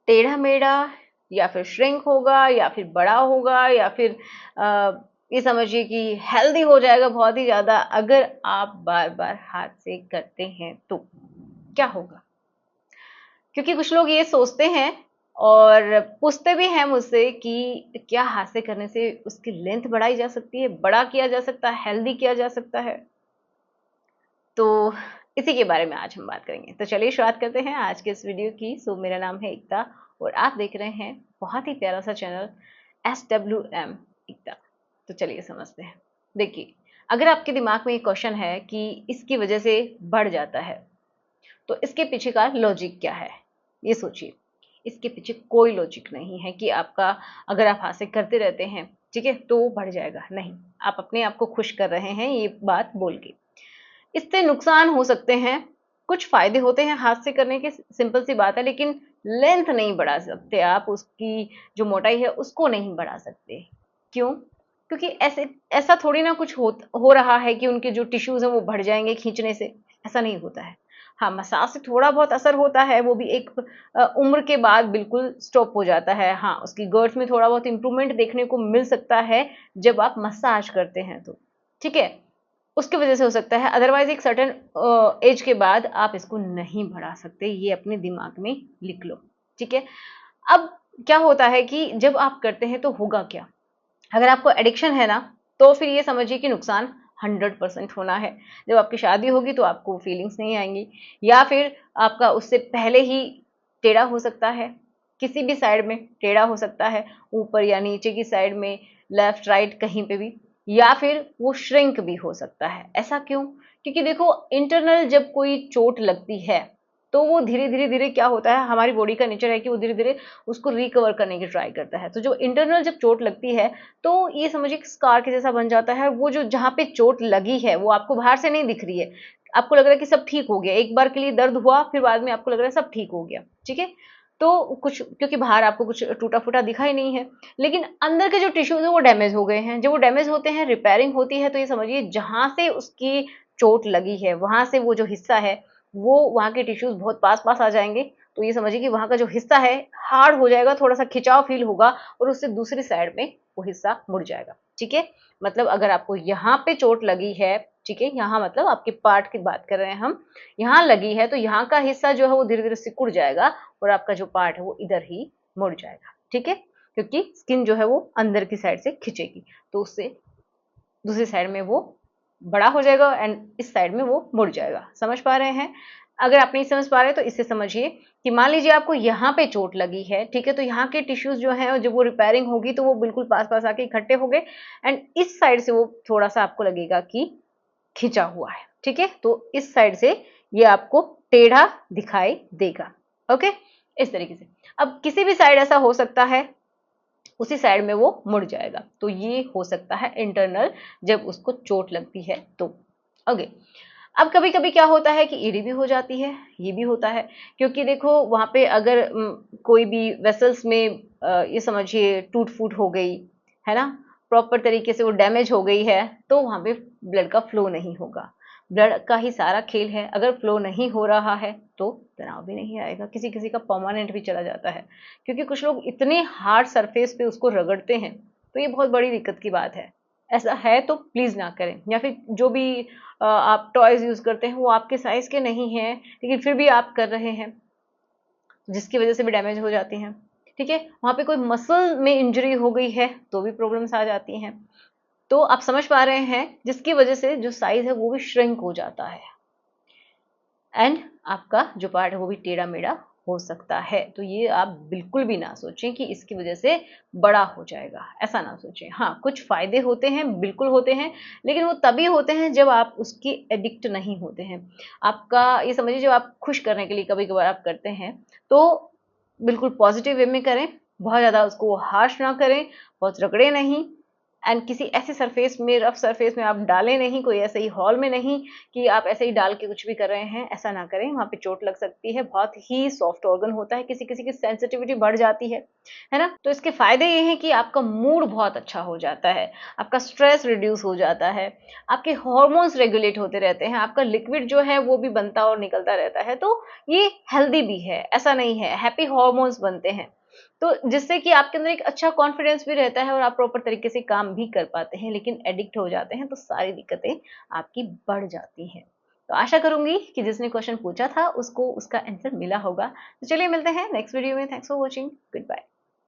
टेढ़ा मेढ़ा या फिर श्रिंक होगा या फिर बड़ा होगा या फिर ये समझिए कि हेल्दी हो जाएगा बहुत ही ज़्यादा अगर आप बार बार हाथ से करते हैं तो क्या होगा। क्योंकि कुछ लोग ये सोचते हैं और पूछते भी हैं मुझसे कि क्या हाथ से करने से उसकी लेंथ बढ़ाई जा सकती है, बड़ा किया जा सकता है, हेल्दी किया जा सकता है। तो इसी के बारे में आज हम बात करेंगे। तो चलिए शुरुआत करते हैं आज के इस वीडियो की। सो मेरा नाम है एकता और आप देख रहे हैं बहुत ही प्यारा सा चैनल SWM एकता। तो चलिए समझते हैं। देखिए, अगर आपके दिमाग में एक क्वेश्चन है कि इसकी वजह से बढ़ जाता है तो इसके पीछे का लॉजिक क्या है, ये सोचिए। इसके पीछे कोई लॉजिक नहीं है कि आपका अगर आप हाथ से करते रहते हैं, ठीक है, तो वो बढ़ जाएगा। नहीं, आप अपने आप को खुश कर रहे हैं ये बात बोल के। इससे नुकसान हो सकते हैं, कुछ फायदे होते हैं हाथ से करने के, सिंपल सी बात है, लेकिन लेंथ नहीं बढ़ा सकते आप, उसकी जो मोटाई है उसको नहीं बढ़ा सकते। क्यों? क्योंकि ऐसे ऐसा थोड़ी ना कुछ हो रहा है कि उनके जो टिश्यूज हैं वो बढ़ जाएंगे खींचने से, ऐसा नहीं होता है। हाँ, मसाज से थोड़ा बहुत असर होता है, वो भी एक उम्र के बाद बिल्कुल स्टॉप हो जाता है। हाँ, उसकी गर्थ में थोड़ा बहुत इंप्रूवमेंट देखने को मिल सकता है जब आप मसाज करते हैं तो, ठीक है, उसकी वजह से हो सकता है। अदरवाइज एक सर्टेन एज के बाद आप इसको नहीं बढ़ा सकते, ये अपने दिमाग में लिख लो, ठीक है। अब क्या होता है कि जब आप करते हैं तो होगा क्या, अगर आपको एडिक्शन है ना, तो फिर ये समझिए कि नुकसान 100% होना है। जब आपकी शादी होगी तो आपको फीलिंग्स नहीं आएंगी, या फिर आपका उससे पहले ही टेढ़ा हो सकता है, किसी भी साइड में टेढ़ा हो सकता है, ऊपर या नीचे की साइड में, लेफ्ट राइट कहीं पे भी, या फिर वो श्रिंक भी हो सकता है। ऐसा क्यों? क्योंकि देखो, इंटरनल जब कोई चोट लगती है तो वो धीरे धीरे धीरे क्या होता है, हमारी बॉडी का नेचर है कि वो धीरे धीरे उसको रिकवर करने की ट्राई करता है। तो जो इंटरनल जब चोट लगती है तो ये समझिए स्कार के जैसा बन जाता है। वो जो जहाँ पे चोट लगी है वो आपको बाहर से नहीं दिख रही है, आपको लग रहा है कि सब ठीक हो गया, एक बार के लिए दर्द हुआ फिर बाद में आपको लग रहा है सब ठीक हो गया, ठीक है। तो कुछ, क्योंकि बाहर आपको कुछ टूटा फूटा दिखा ही नहीं है, लेकिन अंदर के जो टिश्यूज है वो डैमेज हो गए हैं। जब वो डैमेज होते हैं, रिपेयरिंग होती है, तो ये समझिए जहां से उसकी चोट लगी है वहां से वो जो हिस्सा है, वो वहां के टिश्यूज बहुत पास पास आ जाएंगे। तो ये समझिए कि वहां का जो हिस्सा है हार्ड हो जाएगा, थोड़ा सा खिंचाव फील होगा और उससे दूसरी साइड में वो हिस्सा मुड़ जाएगा, ठीक है। मतलब अगर आपको यहाँ पे चोट लगी है, ठीक है, यहाँ मतलब आपके पार्ट की बात कर रहे हैं हम, यहाँ लगी है तो यहाँ का हिस्सा जो है वो धीरे धीरे सिकुड़ जाएगा और आपका जो पार्ट है वो इधर ही मुड़ जाएगा, ठीक है। क्योंकि स्किन जो है वो अंदर की साइड से खिंचेगी, तो उससे दूसरी साइड में वो बड़ा हो जाएगा एंड इस साइड में वो मुड़ जाएगा। समझ पा रहे हैं? अगर आप नहीं समझ पा रहे तो इससे समझिए कि मान लीजिए आपको यहाँ पे चोट लगी है, ठीक है, तो यहाँ के टिश्यूज जो हैं जब वो रिपेयरिंग होगी तो वो बिल्कुल पास पास आके इकट्ठे हो गए एंड इस साइड से वो थोड़ा सा आपको लगेगा कि खिंचा हुआ है, ठीक है। तो इस साइड से ये आपको टेढ़ा दिखाई देगा, ओके, इस तरीके से। अब किसी भी साइड ऐसा हो सकता है, उसी साइड में वो मुड़ जाएगा। तो ये हो सकता है इंटरनल जब उसको चोट लगती है तो, ओके। अब कभी कभी क्या होता है कि ईडी भी हो जाती है, ये भी होता है। क्योंकि देखो वहां पे अगर कोई भी वेसल्स में ये समझिए टूट फूट हो गई है ना, प्रॉपर तरीके से वो डैमेज हो गई है, तो वहां पे ब्लड का फ्लो नहीं होगा। ब्लड का ही सारा खेल है, अगर फ्लो नहीं हो रहा है तो तनाव भी नहीं आएगा, किसी किसी का परमानेंट भी चला जाता है। क्योंकि कुछ लोग इतने हार्ड सरफेस पे उसको रगड़ते हैं, तो ये बहुत बड़ी दिक्कत की बात है। ऐसा है तो प्लीज ना करें। या फिर जो भी आप टॉयज यूज करते हैं वो आपके साइज के नहीं हैं, लेकिन फिर भी आप कर रहे हैं, जिसकी वजह से भी डैमेज हो जाती हैं, ठीक है। वहां पे कोई मसल में इंजरी हो गई है तो भी प्रॉब्लम्स आ जाती हैं। तो आप समझ पा रहे हैं, जिसकी वजह से जो साइज है वो भी श्रिंक हो जाता है एंड आपका जो पार्ट है वो भी टेढ़ा मेढ़ा हो सकता है। तो ये आप बिल्कुल भी ना सोचें कि इसकी वजह से बड़ा हो जाएगा, ऐसा ना सोचें। हाँ, कुछ फायदे होते हैं, बिल्कुल होते हैं, लेकिन वो तभी होते हैं जब आप उसकी एडिक्ट नहीं होते हैं। आपका ये समझिए, जब आप खुश करने के लिए कभी कभार आप करते हैं तो बिल्कुल पॉजिटिव वे में करें, बहुत ज़्यादा उसको हार्श ना करें, बहुत रगड़े नहीं, एंड किसी ऐसे सरफेस में, रफ सरफेस में आप डालें नहीं, कोई ऐसे ही हॉल में नहीं कि आप ऐसे ही डाल के कुछ भी कर रहे हैं, ऐसा ना करें, वहां पे चोट लग सकती है। बहुत ही सॉफ्ट ऑर्गन होता है, किसी किसी की सेंसिटिविटी बढ़ जाती है ना। तो इसके फायदे ये हैं कि आपका मूड बहुत अच्छा हो जाता है, आपका स्ट्रेस रिड्यूस हो जाता है, आपके हॉर्मोन्स रेगुलेट होते रहते हैं, आपका लिक्विड जो है वो भी बनता और निकलता रहता है। तो ये हेल्दी भी है, ऐसा नहीं है, हैप्पी हॉर्मोन्स बनते हैं। तो जिससे कि आपके अंदर एक अच्छा कॉन्फिडेंस भी रहता है और आप प्रॉपर तरीके से काम भी कर पाते हैं। लेकिन एडिक्ट हो जाते हैं तो सारी दिक्कतें आपकी बढ़ जाती हैं। तो आशा करूंगी कि जिसने क्वेश्चन पूछा था उसको उसका आंसर मिला होगा। तो चलिए मिलते हैं नेक्स्ट वीडियो में। Thanks for watching. Good bye.